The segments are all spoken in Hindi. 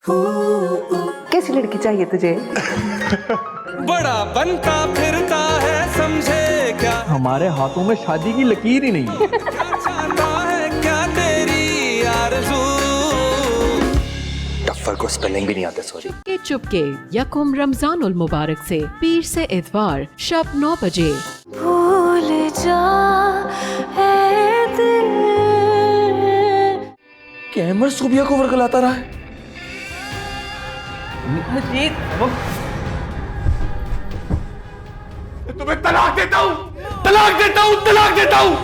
कैसी लड़की चाहिए तुझे? बड़ा बनता फिरता है, समझे क्या? हमारे हाथों में शादी की लकीर ही नहीं है। चाहता है क्या तेरी आरज़ू? टफ्फर को स्पेलिंग भी नहीं आते, सॉरी। के चुपके यकुम रमजानुल मुबारक से पीर से इतवार शब 9 बजे। भूल जा ऐ दिल। कैमर सुबिया को वर्गलाता रहा है। तुम्हें तलाक देता हूं, तलाक देता हूं, तलाक देता हूं।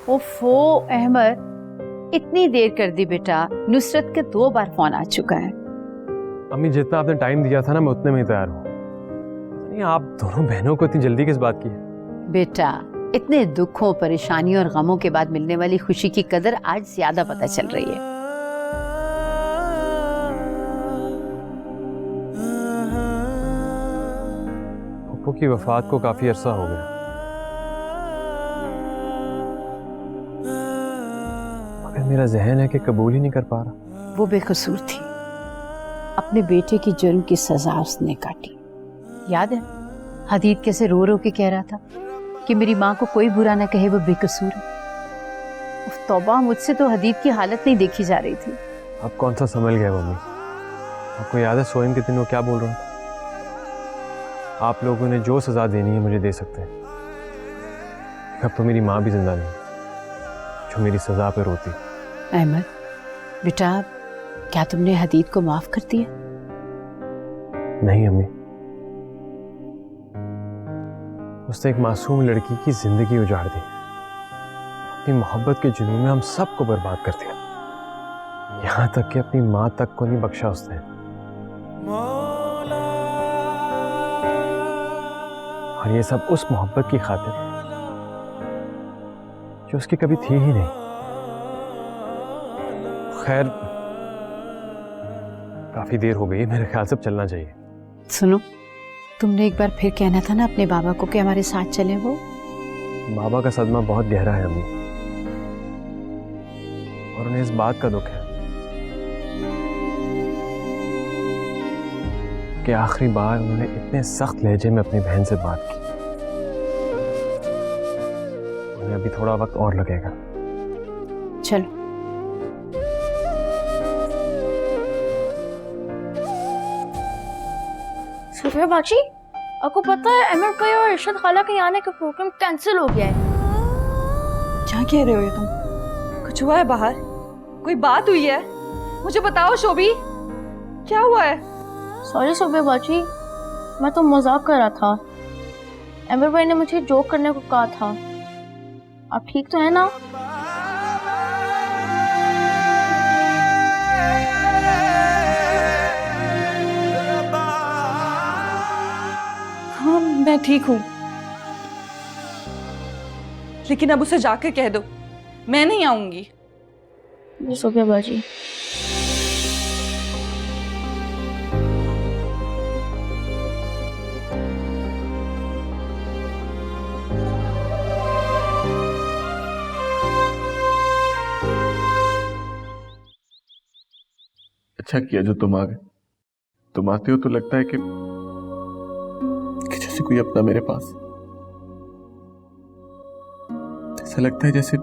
ओफो अहमद, इतनी देर कर दी बेटा। नुसरत के 2 बार फोन आ चुका है। अम्मी, जितना आपने टाइम दिया था ना, मैं उतने में ही तैयार हूँ। नहीं, आप दोनों बहनों को इतनी जल्दी किस बात की है? बेटा, इतने दुखों, परेशानियों और गमों के बाद मिलने वाली खुशी की कदर आज ज्यादा पता चल रही है। पप्पू की वफात को काफी अरसा हो गया, मगर मेरा जहन है कि कबूल ही नहीं कर पा रहा। वो बेकसूर थी, अपने बेटे की जुर्म की सजा उसने काटी। याद है हदीद कैसे रो रो के कह रहा था कि मेरी माँ को कोई बुरा ना कहे, वो बेकसूर है। उफ तौबा, मुझसे तो हदीद की हालत नहीं देखी जा रही थी। अब कौन सा संभल गया मम्मी? आपको याद है सोइम के दिन वो क्या बोल रहा था? आप लोगों ने जो सजा देनी है मुझे दे सकते हैं। अब तो मेरी माँ भी जिंदा नहीं जो मेरी सजा पे रोती। अहमद बेटा, क्या तुमने हदीद को माफ कर दिया? नहीं अम्मी, उसने एक मासूम लड़की की जिंदगी उजाड़ दी, अपनी मोहब्बत के जुनून में हम सबको बर्बाद कर दिया, यहां तक कि अपनी मां तक को नहीं बख्शा उसने। और ये सब उस मोहब्बत की खातिर जो उसकी कभी थी ही नहीं। खैर, काफी देर हो गई, मेरे ख्याल से अब चलना चाहिए। सुनो, तुमने एक बार फिर कहना था ना अपने बाबा को कि हमारे साथ चले। वो बाबा का सदमा बहुत गहरा है अम्मी, और उन्हें इस बात का दुख है कि आखिरी बार उन्होंने इतने सख्त लहजे में अपनी बहन से बात की। उन्हें अभी थोड़ा वक्त और लगेगा। चलो। सुफिया बाजी, आपको पता है अहमद भाई और इरशाद खाला के आने का प्रोग्राम कैंसिल हो गया है। क्या कह रहे हो ये तुम? कुछ हुआ है बाहर? कोई बात हुई है? मुझे बताओ शोभी, क्या हुआ है? सॉरी सुफिया बाजी, मैं तो मजाक कर रहा था। अहमद भाई ने मुझे जोक करने को कहा था। आप ठीक तो है ना? हाँ, मैं ठीक हूँ, लेकिन अब उसे जाकर कह दो मैं नहीं आऊंगी। जी सुफिया बाजी। अच्छा किया जो तुम आ गए। तुम आते हो तो लगता है कि जैसे कोई अपना मेरे पास। ऐसा लगता है जैसे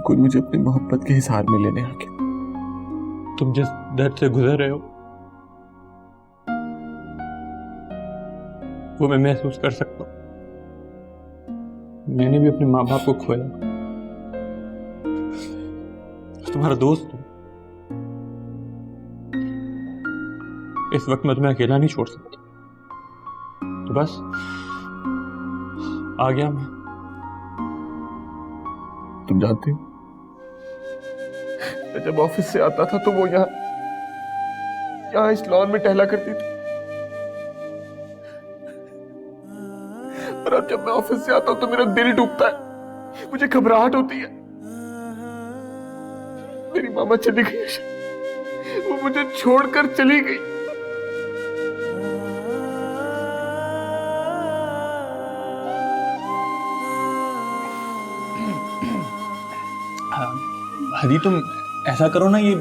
कोई मुझे अपनी मोहब्बत के हिसार में लेने आ गया। तुम जिस दर्द से गुजर रहे हो वो मैं महसूस कर सकता हूँ। मैंने भी अपने माँ बाप को खोया, तुम्हारा दोस्त हूँ। इस वक्त मैं तुम्हें अकेला नहीं छोड़ सकता, तो बस आ गया मैं। तुम जानते हो, मैं जब ऑफिस से आता था तो वो यहाँ इस लॉन में टहला करती थी, और अब जब मैं ऑफिस से आता हूं तो मेरा दिल डूबता है, मुझे घबराहट होती है। मेरी मामा चली गई, वो मुझे छोड़कर चली गई। हदी तुम ऐसा करो ना, ये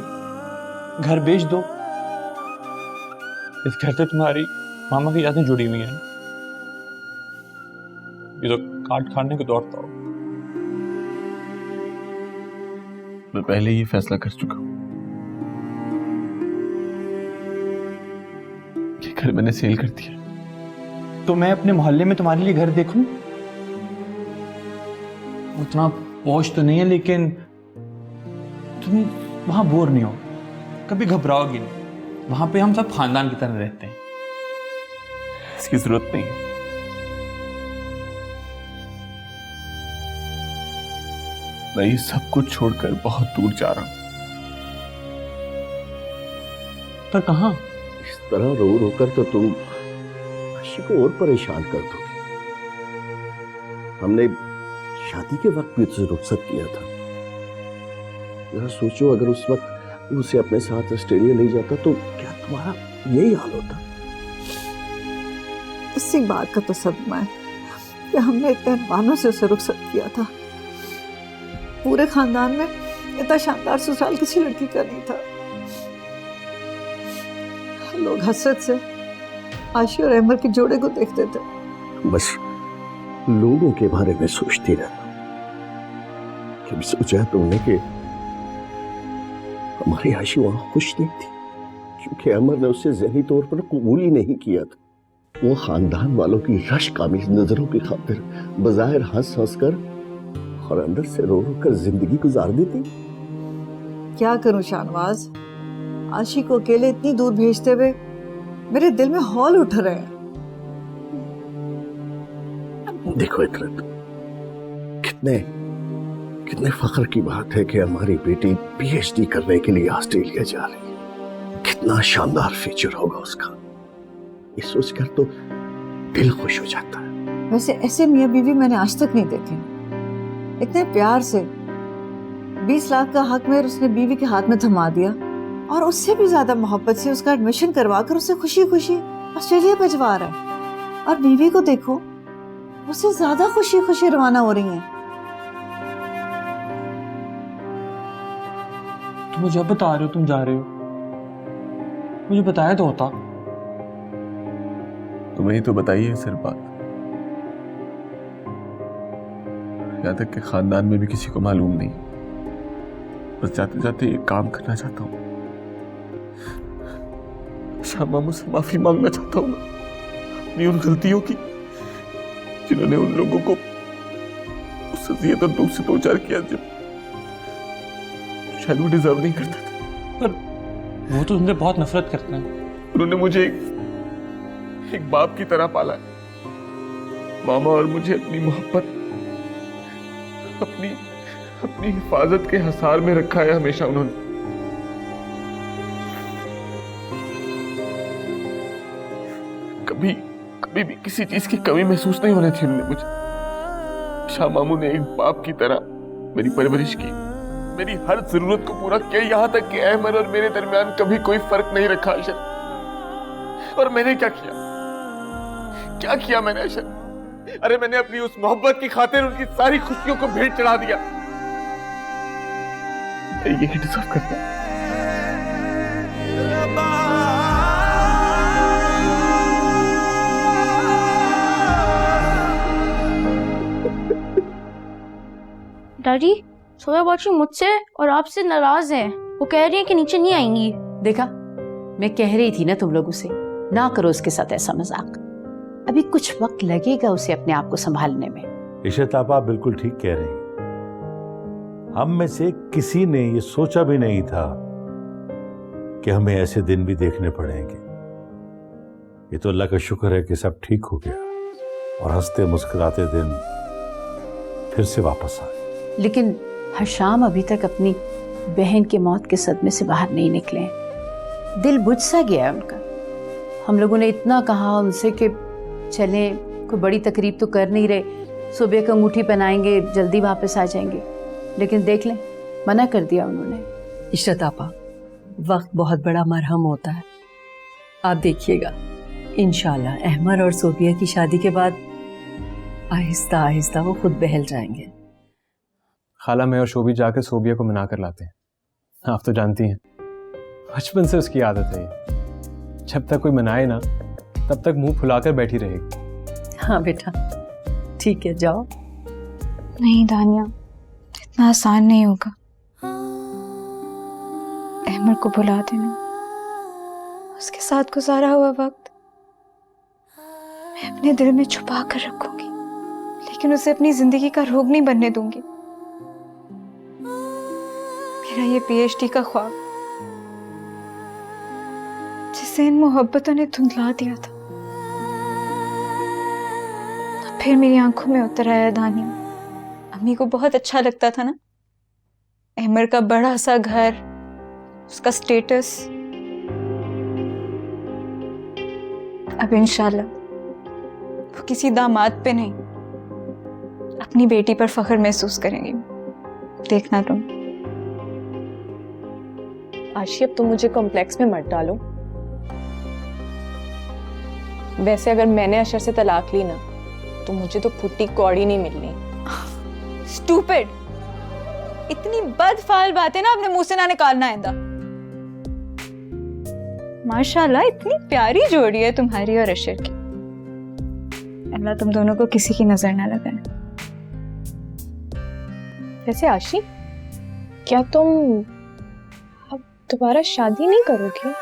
घर बेच दो। इस घर से तुम्हारी मामा की यादें जुड़ी हुई हैं। ये तो काट खाने को दौड़ता हो। मैं पहले ही फैसला कर चुका हूं। ये घर मैंने सेल कर दिया। तो मैं अपने मोहल्ले में तुम्हारे लिए घर देखूं? उतना पौष तो नहीं है, लेकिन तुम वहां बोर नहीं हो, कभी घबराओगी नहीं। वहां पे हम सब खानदान की तरह रहते हैं। इसकी जरूरत नहीं है। मैं ये सब कुछ छोड़कर बहुत दूर जा रहा हूं। पर कहां? इस तरह रो रो कर तो तुम आशी को और परेशान कर दोगी। हमने शादी के वक्त भी तुझे रुखसत किया था। जरा सोचो, अगर उस वक्त उसे अपने साथ ऑस्ट्रेलिया ले जाता तो क्या तुम्हारा यही हाल होता? इसी बात का तो सदमा है कि हमने इतने मानों से उसे रुखसत किया था। पूरे खानदान में इतना शानदार ससुराल किसी लड़की का नहीं था। लोग हसरत से आशी और अहमद के जोड़े को देखते थे। बस लोगों के बारे में सोचती रहता। कभी सोचा तुमने कि हमारी आशी वहां खुश नहीं थी, क्योंकि अमर ने उसे ज़हनी तौर पर कबूल ही नहीं किया था। वो खानदान वालों की रश्क-आमीज़ नजरों की खातिर बज़ाहिर हंस हंस कर और अंदर से रो रो कर जिंदगी गुजार देती। क्या करूं शाहनवाज, आशी को अकेले इतनी दूर भेजते हुए मेरे दिल में हौल उठ रहे हैं। देखो इकरत, कितने फख्र की बात है कि हमारी बेटी पीएचडी करने के लिए ऑस्ट्रेलिया जा रही है। कितना शानदार फ्यूचर होगा उसका, ये सोचकर तो दिल खुश हो जाता है। वैसे ऐसे मियाँ बीवी मैंने आज तक नहीं देखे। इतने प्यार से 20 लाख का हक मेहर उसने बीवी के हाथ में थमा दिया, और उससे भी ज्यादा मोहब्बत से उसका एडमिशन करवाकर उसे खुशी खुशी ऑस्ट्रेलिया भिजवा रहा है। और बीवी को देखो, उससे ज्यादा खुशी खुशी रवाना हो रही हैं। तुम मुझे अब बता रहे हो तुम जा रहे हो? मुझे बताया तो होता। तुम्हें ही तो बताइए है सिर्फ बात। यहाँ तक कि खानदान में भी किसी को मालूम नहीं। बस जाते जाते एक काम करना चाहता हूँ। शाह मामू से माफी मांगना चाहता हूँ अपनी उन गलतियों की जिन्होंने उन लोगों को उस अज़ियत और दुख से दो चार किया जब शायद वो डिजर्व नहीं करता था। पर वो तो तुमसे बहुत नफरत करते हैं। उन्होंने मुझे एक बाप की तरह पाला है। मामा और मुझे अपनी मोहब्बत, अपनी हिफाजत के हसार में रखा है हमेशा उन्होंने। कभी भी किसी चीज की कमी महसूस नहीं होने थी उन्हें मुझे। शाह मामू ने एक बाप की तरह मेरी परवरिश की, मेरी हर जरूरत को पूरा किया, यहाँ तक कि अहमद और मेरे दरमियान कभी कोई फर्क नहीं रखा अशर। और मैंने क्या किया मैंने अशर? अरे मैंने अपनी उस मोहब्बत की खातिर उनकी सारी खुशियों को भेंट चढ़ा दिया। ये डिजर्व करता है। डैडी, सोया बाची मुझसे और आपसे नाराज है। वो कह रही है कि नीचे नहीं आएंगी। देखा, मैं कह रही थी ना तुम लोगों से, ना करो उसके साथ ऐसा मजाक। अभी कुछ वक्त लगेगा उसे अपने आप को संभालने में। इशरत आपा बिल्कुल ठीक कह रही हैं। हम में से किसी ने ये सोचा भी नहीं था कि हमें ऐसे दिन भी देखने पड़ेंगे। ये तो अल्लाह का शुक्र है कि सब ठीक हो गया और हंसते मुस्कुराते दिन फिर से वापस आए। लेकिन हशाम अभी तक अपनी बहन की मौत के सदमे से बाहर नहीं निकले। दिल बुझ सा गया है उनका। हम लोगों ने इतना कहा उनसे कि चलें, कोई बड़ी तकरीब तो कर नहीं रहे, सुबह को अंगूठी पहनाएंगे, जल्दी वापस आ जाएंगे, लेकिन देख लें, मना कर दिया उन्होंने। इशरत आपा, वक्त बहुत बड़ा मरहम होता है। आप देखिएगा, इंशाल्लाह अहमर और सोबिया की शादी के बाद आहिस्ता आहिस्ता वो खुद बहल जाएंगे। खाला, मैं और शोभी जाकर सोबिया को मना कर लाते हैं। आप तो जानती हैं बचपन से उसकी आदत है ये। जब तक कोई मनाए ना तब तक मुंह फुलाकर बैठी रहेगी। हाँ बेटा, ठीक है, जाओ। नहीं दानिया, इतना आसान नहीं होगा। अहमर को भुला देना, उसके साथ गुजारा हुआ वक्त मैं अपने दिल में छुपा कर रखूंगी, लेकिन उसे अपनी जिंदगी का रोग नहीं बनने दूंगी। मेरा ये पीएचडी का ख्वाब, जिसे इन मोहब्बतों ने धुंधला दिया था, अब फिर मेरी आंखों में उतर आया। दानिया, अम्मी को बहुत अच्छा लगता था ना, अहमर का बड़ा सा घर, उसका स्टेटस। अब इंशाल्लाह वो किसी दामाद पे नहीं, अपनी बेटी पर फख्र महसूस करेंगी। देखना तुम। आशी, अब तुम मुझे कॉम्प्लेक्स में मत डालो। वैसे अगर मैंने अशर से तलाक ली ना, तो मुझे तो फुट्टी कौड़ी नहीं मिलनी। स्टूपिड, इतनी बदफाल बातें ना अपने मुंह से ना निकालना आइंदा। माशाल्लाह, इतनी प्यारी जोड़ी है तुम्हारी और अशर की। अल्लाह तुम दोनों को किसी की नजर ना लगाए। वैसे आशी, क्या तुम अब दोबारा शादी नहीं करोगी?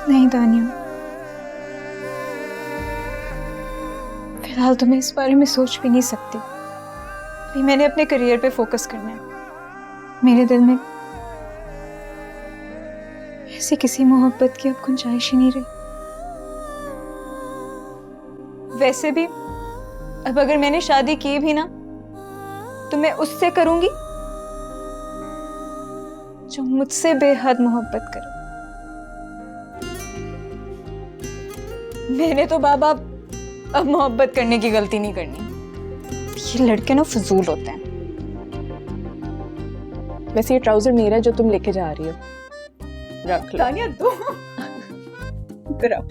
नहीं दानिया, फिलहाल तो मैं इस बारे में सोच भी नहीं सकती। अभी मैंने अपने करियर पे फोकस करना है। मेरे दिल में ऐसी किसी मोहब्बत की अब गुंजाइश ही नहीं रही। वैसे भी अब अगर मैंने शादी की भी ना, तो मैं उससे करूंगी जो मुझसे बेहद मोहब्बत करे। मैंने तो बाबा अब मोहब्बत करने की गलती नहीं करनी। ये लड़के ना फजूल होते हैं। वैसे ये ट्राउजर मेरा है जो तुम लेके जा रही हो, रख लो। दानिया दो। इधर आओ।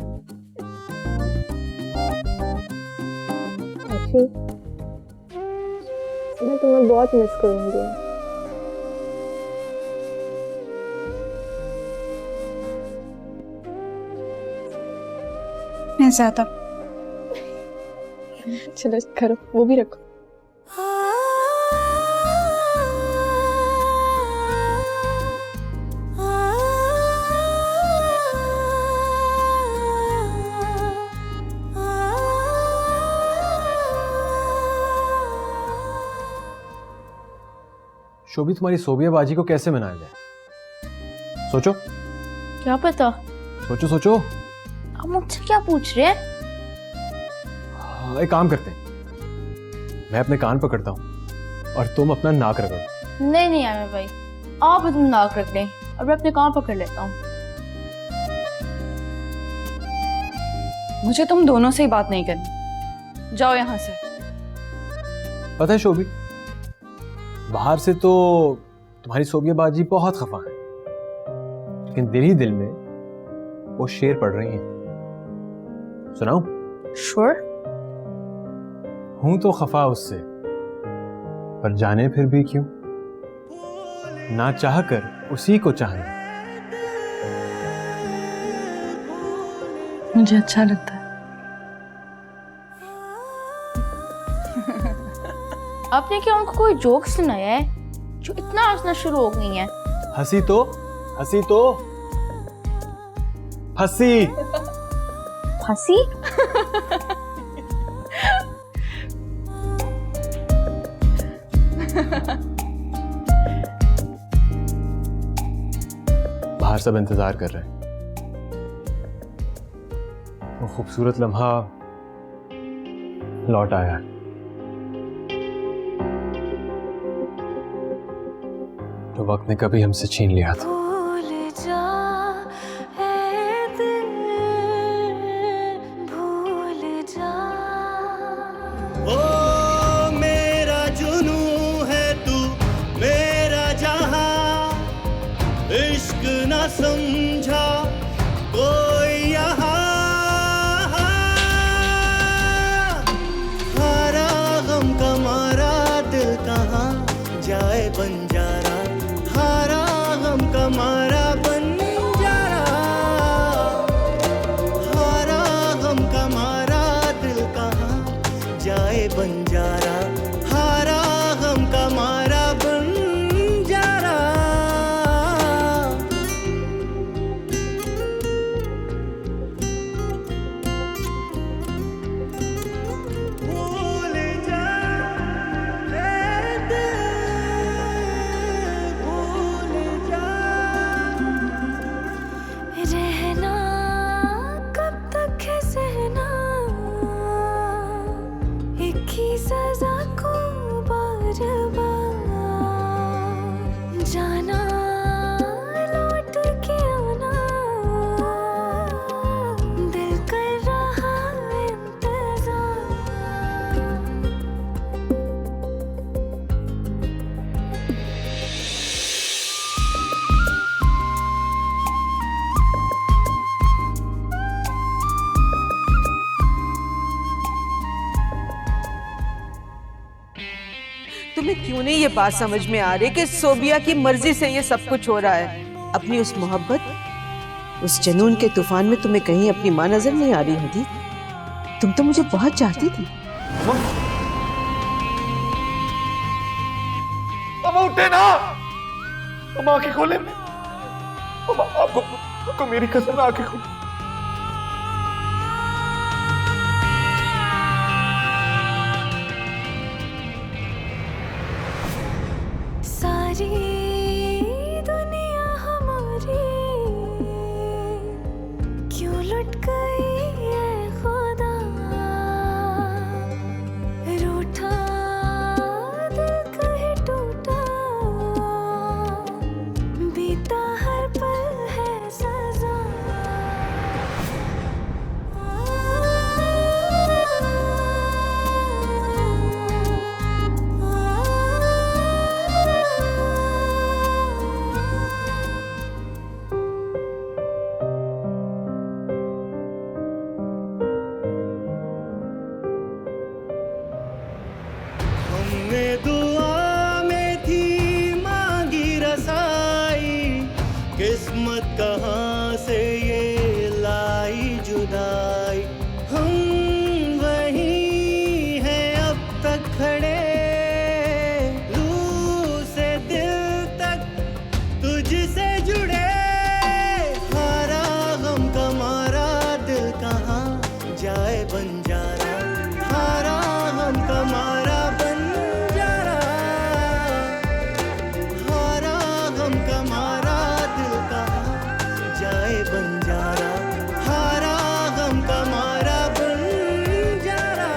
आशी, मैं तुम्हें बहुत मिस करूंगी। मैं ज्यादा। चलो करो, वो भी रखो। शोभी, तुम्हारी सोबिया बाजी को कैसे मनाया जाए? सोचो। क्या पता? सोचो सोचो। आप मुझसे क्या पूछ रहे हैं? एक काम करते हैं, मैं अपने कान पकड़ता हूँ और तुम अपना नाक रगड़ो। नहीं नहीं आमिर भाई, आप अपना नाक रख लें और मैं अपने कान पकड़ लेता हूँ। मुझे तुम दोनों से ही बात नहीं करनी, जाओ यहाँ से। पता है शोभी, बाहर से तो तुम्हारी सोबिया बाजी बहुत खफा है, लेकिन दिल ही दिल में वो शेर पढ़ रही हैं। सुनाऊं? श्योर। हूं तो खफा उससे, पर जाने फिर भी क्यों, ना चाह कर उसी को चाहना मुझे अच्छा लगता है। आपने क्या उनको कोई जोक सुनाया है जो इतना हंसना शुरू हो गई है? हंसी तो हंसी हंसी। बाहर सब इंतजार कर रहे हैं। वो खूबसूरत लम्हा लौट आया। जो वक्त ने कभी हमसे छीन लिया था। ओ मेरा जुनू है तू, मेरा जहां, इश्क क्यों नहीं ये बात समझ में आ रही कि सोबिया की मर्जी से ये सब कुछ हो रहा है? अपनी उस मोहब्बत, उस जुनून के तूफान में तुम्हें कहीं अपनी माँ नजर नहीं आ रही हदीद? तुम तो मुझे बहुत चाहती थी। अब उठे ना, अब आंखें खोले। अब आपको मेरी कसम, आंखें खोले। सारी दुनिया हमारी क्यों लुट गई है खुदा, रूठा दिल कहीं टूटा, बीता हर पल है सजा। हमने दुआ में थी मांगी रसाई, किस्मत कहाँ से ये लाई जुदाई। हम वहीं हैं अब तक खड़े, रूह से दिल तक तुझसे जुड़े। हारा गम का मारा दिल कहाँ जाए बंजारा, हारा गम का मारा बंजारा, हारा गम का मारा दिल कहाँ जाए बंजारा, हारा गम का मारा बंजारा।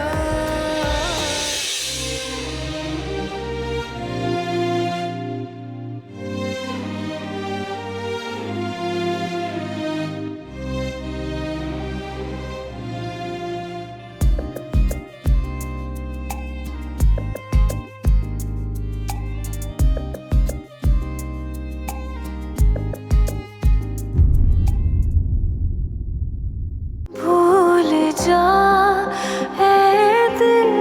भूल जा ऐ दिल।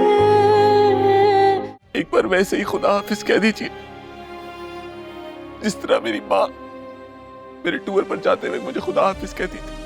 एक बार वैसे ही खुदा हाफिज कह दीजिए, जिस तरह मेरी माँ मेरे टूर पर जाते हुए मुझे खुदा हाफिज कहती थी।